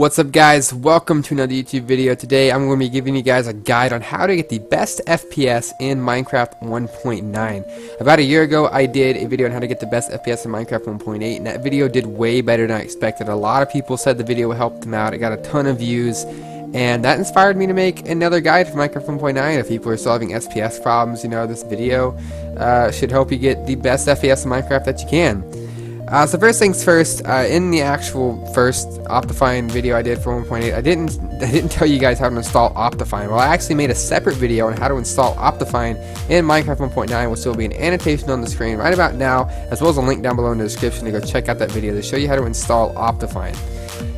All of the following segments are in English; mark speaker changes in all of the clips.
Speaker 1: What's up guys, welcome to another YouTube video. Today I'm going to be giving you guys a guide on how to get the best FPS in Minecraft 1.9. About a year ago I did a video on how to get the best FPS in Minecraft 1.8 and that video did way better than I expected. A lot of people said the video helped them out, it got a ton of views, and that inspired me to make another guide for Minecraft 1.9. If people are still having FPS problems, you know, this video should help you get the best FPS in Minecraft that you can. So first things first, in the actual first Optifine video I did for 1.8, I didn't tell you guys how to install Optifine. Well, I actually made a separate video on how to install Optifine in Minecraft 1.9, which will be an annotation on the screen right about now, as well as a link down below in the description to go check out that video to show you how to install Optifine.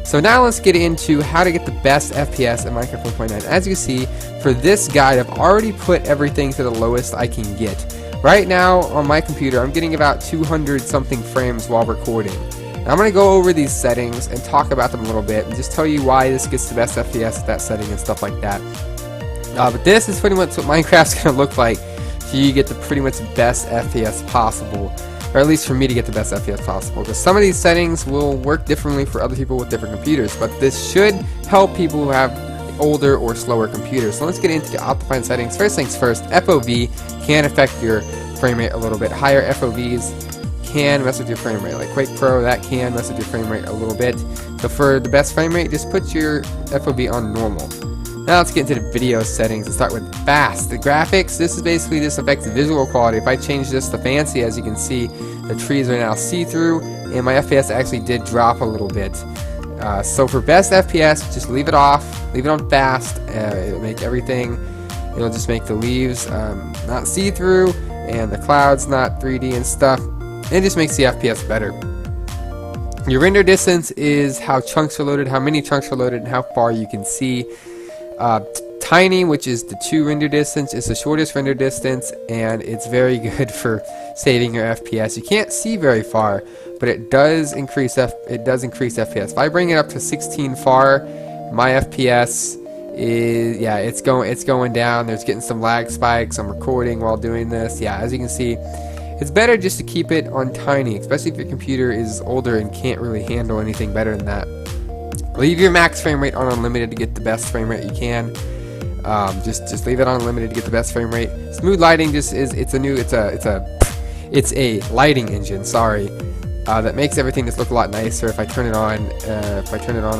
Speaker 1: So now let's get into how to get the best FPS in Minecraft 1.9. As you see, for this guide, I've already put everything to the lowest I can get. Right now on my computer I'm getting about 200 something frames while recording. Now, I'm going to go over these settings and talk about them a little bit and just tell you why this gets the best FPS at that setting and stuff like that. But this is pretty much what Minecraft's going to look like so you get the pretty much best FPS possible, or at least for me to get the best FPS possible, because some of these settings will work differently for other people with different computers, but this should help people who have older or slower computers. So let's get into the Optifine settings. First things first, FOV can affect your frame rate a little bit. Higher FOVs can mess with your frame rate. Like Quake Pro, that can mess with your frame rate a little bit. So for the best frame rate, just put your FOV on normal. Now let's get into the video settings and start with fast. The graphics, this affects the visual quality. If I change this to fancy, as you can see, the trees are now see-through and my FPS actually did drop a little bit. So for best FPS, just leave it off, leave it on fast. It'll make everything, it'll just make the leaves not see-through and the clouds not 3D and stuff. It just makes the FPS better. Your render distance is how chunks are loaded, how many chunks are loaded, and how far you can see. Tiny, which is the 2 render distance, is the shortest render distance, and it's very good for saving your FPS. You can't see very far, but it does increase FPS. If I bring it up to 16 far, my FPS is, yeah, it's going down. There's getting some lag spikes. I'm recording while doing this. Yeah, as you can see, it's better just to keep it on tiny, especially if your computer is older and can't really handle anything better than that. Leave your max frame rate on unlimited to get the best frame rate you can. Just leave it on unlimited to get the best frame rate. Smooth lighting just is it's a lighting engine, sorry, that makes everything just look a lot nicer. If I turn it on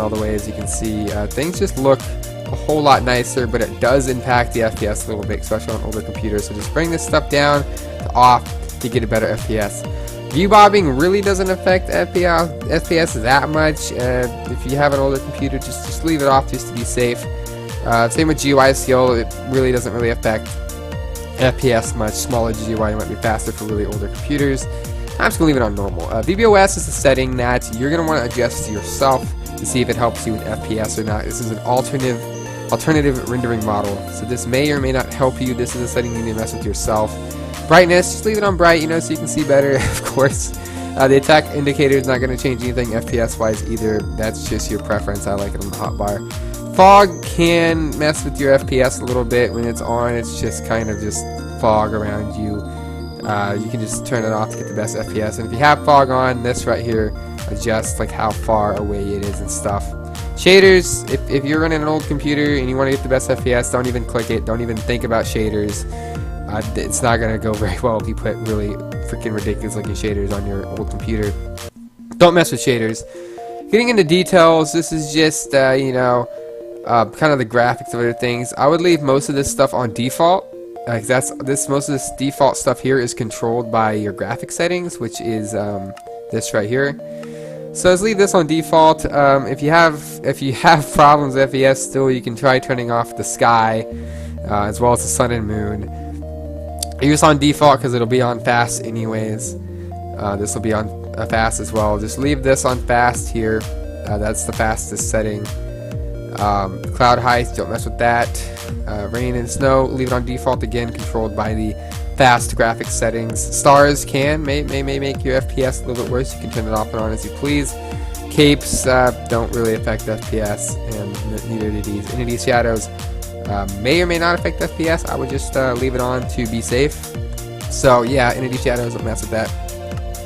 Speaker 1: all the way, as you can see, things just look a whole lot nicer, but it does impact the FPS a little bit, especially on older computers. So just bring this stuff down to off to get a better FPS. View bobbing really doesn't affect FPS that much. If you have an older computer, just leave it off just to be safe. Same with GUI scale, it really doesn't really affect FPS much. Smaller GUI might be faster for really older computers. I'm just going to leave it on normal. VBOS is a setting that you're going to want to adjust yourself to see if it helps you with FPS or not. This is an alternative rendering model, so this may or may not help you. This is a setting you need to mess with yourself. Brightness, just leave it on bright, you know, so you can see better, of course. The attack indicator is not going to change anything FPS wise either. That's just your preference. I like it on the hotbar. Fog can mess with your FPS a little bit when it's on. It's just kind of just fog around you. You can just turn it off to get the best FPS. And if you have fog on, this right here adjusts like how far away it is and stuff. Shaders, if you're running an old computer and you want to get the best FPS, don't even click it. Don't even think about shaders. It's not going to go very well if you put really freaking ridiculous looking shaders on your old computer. Don't mess with shaders. Getting into details, this is just, you know, kind of the graphics of other things. I would leave most of this stuff on default. Most of this default stuff here is controlled by your graphics settings, which is this right here. So let's leave this on default. If you have problems with FPS still, you can try turning off the sky as well as the sun and moon. Use on default because it'll be on fast anyways. This will be on fast as well. Just leave this on fast here. That's the fastest setting. Cloud height, don't mess with that. Rain and snow, leave it on default again, controlled by the fast graphics settings. Stars may make your FPS a little bit worse. You can turn it off and on as you please. Capes don't really affect FPS, and neither do these. Entity shadows may or may not affect FPS. I would just leave it on to be safe. So yeah, entity shadows, don't mess with that.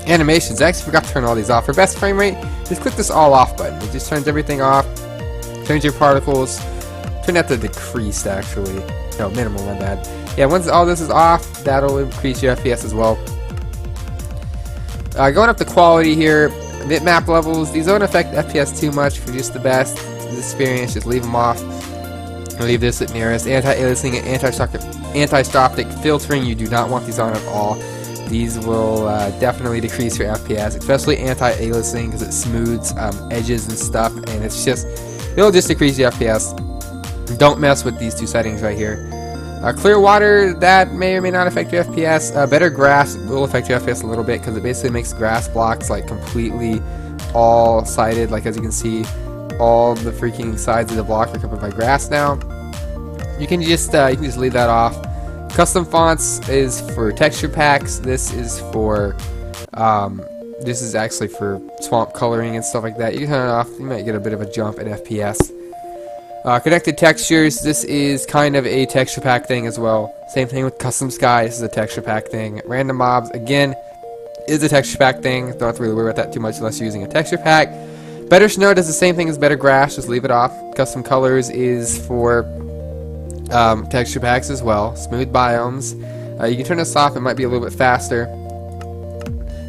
Speaker 1: Animations, I actually forgot to turn all these off. For best frame rate, just click this all off button. It just turns everything off. Turns your particles, turn that to decreased actually. No, minimal, my bad. Yeah, once all this is off, that'll increase your FPS as well. Going up to quality here, bitmap levels, these don't affect FPS too much for just the best experience, just leave them off. Leave this at nearest. Anti-aliasing and anti-stroptic filtering, you do not want these on at all. These will definitely decrease your FPS, especially anti-aliasing because it smooths edges and stuff, and it'll just decrease your FPS. Don't mess with these two settings right here. Clear water, that may or may not affect your FPS. Better grass will affect your FPS a little bit because it basically makes grass blocks like completely all sided. Like as you can see, all the freaking sides of the block are covered by grass now. You can just leave that off. Custom fonts is for texture packs. This is for this is actually for swamp coloring and stuff like that. You can turn it off. You might get a bit of a jump in FPS. Connected textures, this is kind of a texture pack thing as well. Same thing with custom sky, this is a texture pack thing. Random mobs, again, is a texture pack thing. Don't have to really worry about that too much unless you're using a texture pack. Better snow does the same thing as better grass, just leave it off. Custom colors is for texture packs as well. Smooth biomes, you can turn this off, it might be a little bit faster.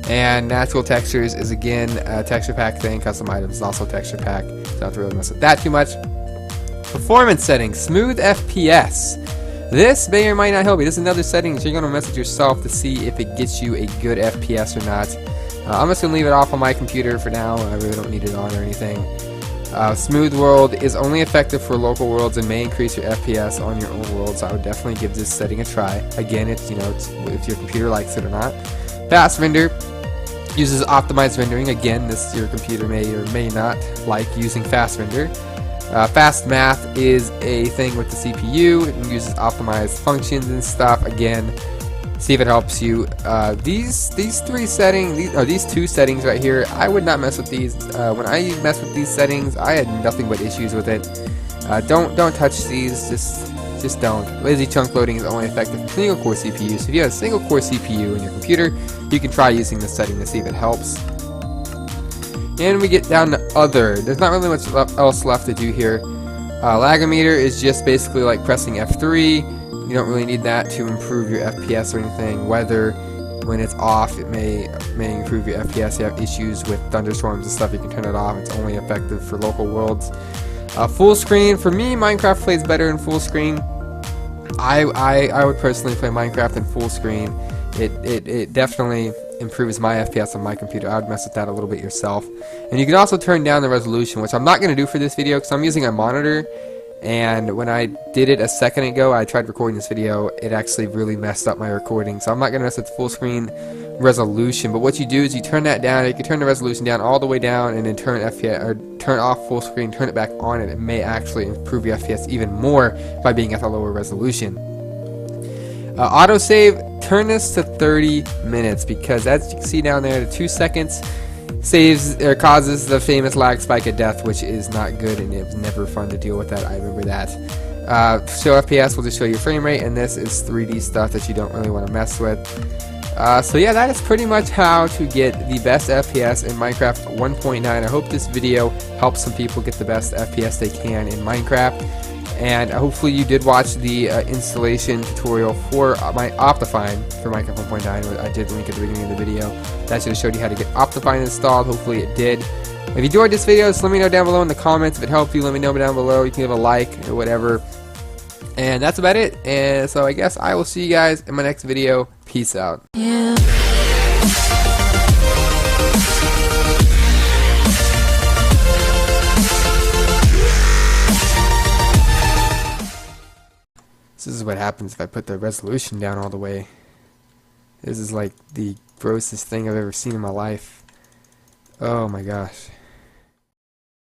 Speaker 1: And natural textures is again a texture pack thing. Custom items is also a texture pack, so don't have to really mess with that too much. Performance settings, smooth FPS. This may or might not help you. This is another setting that you're going to mess with yourself to see if it gets you a good FPS or not. I'm just going to leave it off on my computer for now. I really don't need it on or anything. Smooth world is only effective for local worlds and may increase your FPS on your own world, so I would definitely give this setting a try. Again, it's if your computer likes it or not. Fast render uses optimized rendering. Again, your computer may or may not like using fast render. Fast math is a thing with the CPU. It uses optimized functions and stuff. Again, see if it helps you. These two settings right here, I would not mess with these. When I mess with these settings, I had nothing but issues with it. Don't touch these. Just don't. Lazy chunk loading is only effective for single core CPUs. So if you have a single core CPU in your computer, you can try using this setting to see if it helps. And we get down to other. There's not really much else left to do here. Lagometer is just basically like pressing F3. You don't really need that to improve your FPS or anything. Weather, when it's off, it may improve your FPS. You have issues with thunderstorms and stuff, you can turn it off. It's only effective for local worlds. Full screen, for me, Minecraft plays better in full screen. I would personally play Minecraft in full screen. It definitely improves my FPS on my computer. I would mess with that a little bit yourself. And you can also turn down the resolution, which I'm not going to do for this video because I'm using a monitor. And when I did it a second ago, I tried recording this video, it actually really messed up my recording. So I'm not going to mess with full screen resolution. But what you do is you turn that down. You can turn the resolution down all the way down and then turn FPS or turn off full screen, turn it back on, and it may actually improve your FPS even more by being at the lower resolution. Autosave, turn this to 30 minutes because as you can see down there, the 2 seconds saves or causes the famous lag spike of death, which is not good, and it was never fun to deal with that. I remember that. Show FPS will just show your frame rate, and this is 3D stuff that you don't really want to mess with. So yeah, that is pretty much how to get the best FPS in Minecraft 1.9. I hope this video helps some people get the best FPS they can in Minecraft. And hopefully you did watch the installation tutorial for my Optifine for Minecraft 1.9. I did link at the beginning of the video. That should have showed you how to get Optifine installed. Hopefully it did. If you enjoyed this video, just let me know down below in the comments. If it helped you, let me know down below. You can give a like or whatever. And that's about it. And so I guess I will see you guys in my next video. Peace out. Yeah. This is what happens if I put the resolution down all the way. This is like the grossest thing I've ever seen in my life. Oh my gosh.